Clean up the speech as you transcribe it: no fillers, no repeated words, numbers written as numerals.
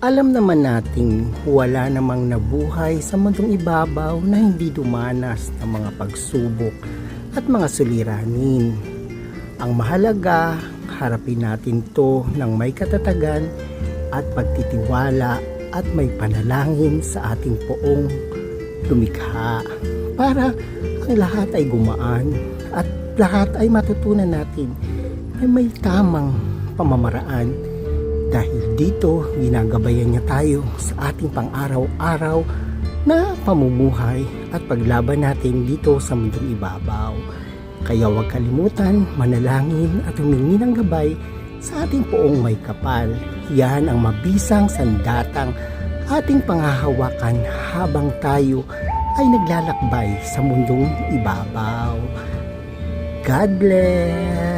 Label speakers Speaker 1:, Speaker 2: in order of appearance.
Speaker 1: Alam naman nating wala namang nabuhay sa mundong ibabaw na hindi dumanas ng mga pagsubok at mga suliranin. Ang mahalaga, harapin natin to ng may katatagan at pagtitiwala at may panalangin sa ating poong lumikha para ang lahat ay gumaan at lahat ay matutunan natin na may tamang pamamaraan. Dahil dito, ginagabayan niya tayo sa ating pang-araw-araw na pamumuhay at paglaban natin dito sa mundong ibabaw. Kaya huwag kalimutan, manalangin at humingi ng gabay sa ating poong may kapal. Yan ang mabisang sandatang ating panghahawakan habang tayo ay naglalakbay sa mundong ibabaw. God bless!